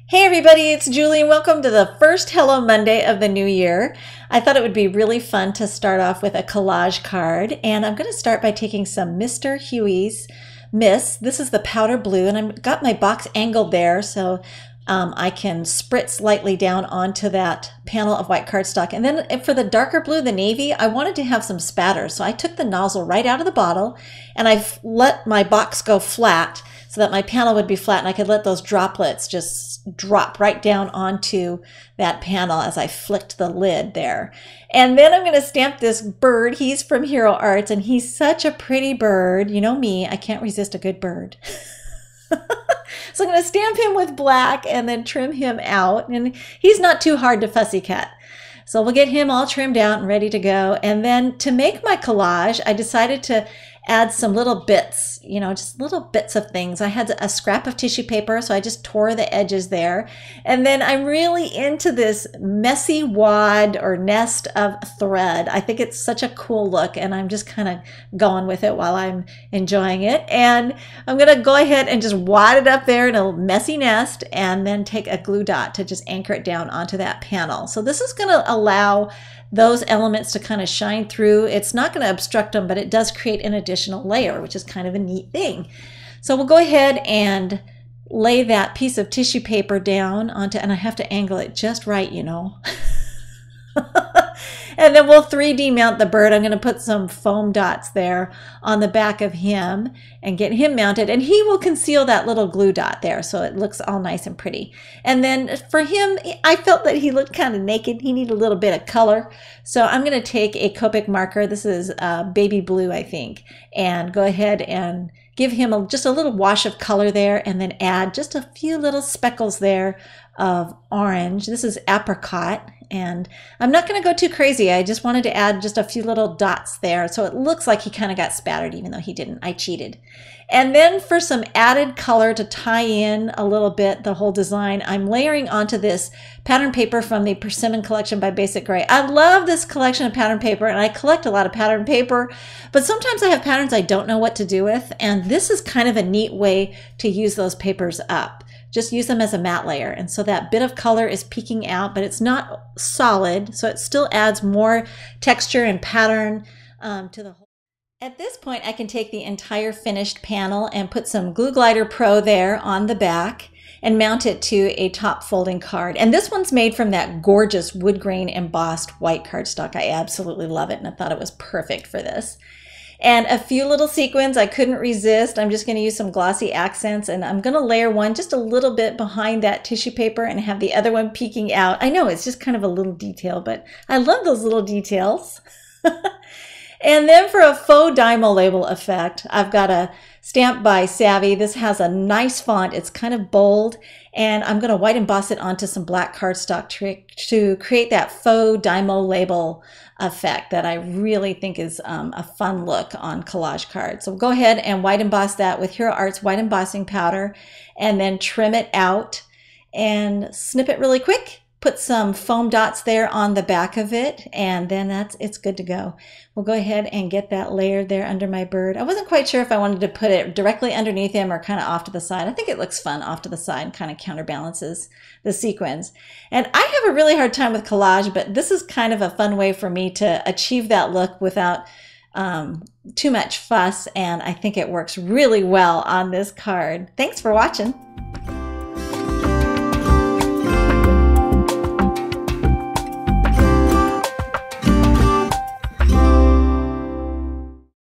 Hey everybody, it's Julie and welcome to the first Hello Monday of the new year. I thought it would be really fun to start off with a collage card, and I'm going to start by taking some Mr. Huey's Miss. This is the powder blue, and I've got my box angled there so I can spritz lightly down onto that panel of white cardstock. And then for the darker blue, the navy, I wanted to have some spatter, so I took the nozzle right out of the bottle and I let my box go flat so that my panel would be flat and I could let those droplets just drop right down onto that panel as I flicked the lid there. And then I'm going to stamp this bird. He's from Hero Arts and he's such a pretty bird. You know me, I can't resist a good bird. So I'm going to stamp him with black and then trim him out. And he's not too hard to fussy cut. So we'll get him all trimmed out and ready to go. And then to make my collage, I decided to add some little bits, just little bits of things. I had a scrap of tissue paper, so I just tore the edges there. And then I'm really into this messy wad or nest of thread. I think it's such a cool look, and I'm just kind of going with it while I'm enjoying it. And I'm going to go ahead and just wad it up there in a messy nest and then take a glue dot to just anchor it down onto that panel. So this is going to allow those elements to kind of shine through. It's not going to obstruct them, but it does create an additional layer, which is kind of a neat thing. So we'll go ahead and lay that piece of tissue paper down onto, and I have to angle it just right, And then we'll 3D mount the bird. I'm going to put some foam dots there on the back of him and get him mounted. And he will conceal that little glue dot there so it looks all nice and pretty. And then for him, I felt that he looked kind of naked. He needed a little bit of color. So I'm going to take a Copic marker. This is baby blue, I think. And go ahead and give him just a little wash of color there and then add just a few little speckles there of orange. This is apricot. And I'm not going to go too crazy. I just wanted to add just a few little dots there. So it looks like he kind of got spattered, even though he didn't. I cheated. And then for some added color to tie in a little bit the whole design, I'm layering onto this pattern paper from the Persimmon collection by Basic Gray. I love this collection of pattern paper, and I collect a lot of pattern paper, but sometimes I have patterns I don't know what to do with, and this is kind of a neat way to use those papers up. Just use them as a matte layer. And so that bit of color is peeking out, but it's not solid. So it still adds more texture and pattern to the whole. At this point, I can take the entire finished panel and put some Glue Glider Pro there on the back and mount it to a top folding card. And this one's made from that gorgeous wood grain embossed white cardstock. I absolutely love it, and I thought it was perfect for this. And a few little sequins I couldn't resist. I'm just going to use some glossy accents, and I'm going to layer one just a little bit behind that tissue paper and have the other one peeking out. I know it's just kind of a little detail, but I love those little details. And then for a faux Dymo label effect, I've got a stamp by Savvy. This has a nice font. It's kind of bold, and I'm going to white emboss it onto some black cardstock to create that faux Dymo label effect that I really think is a fun look on collage cards. So we'll go ahead and white emboss that with Hero Arts white embossing powder and then trim it out and snip it really quick. Put some foam dots there on the back of it, and then it's good to go. We'll go ahead and get that layered there under my bird. I wasn't quite sure if I wanted to put it directly underneath him or kind of off to the side. I think it looks fun off to the side and kind of counterbalances the sequins. And I have a really hard time with collage, but this is kind of a fun way for me to achieve that look without too much fuss, and I think it works really well on this card. Thanks for watching.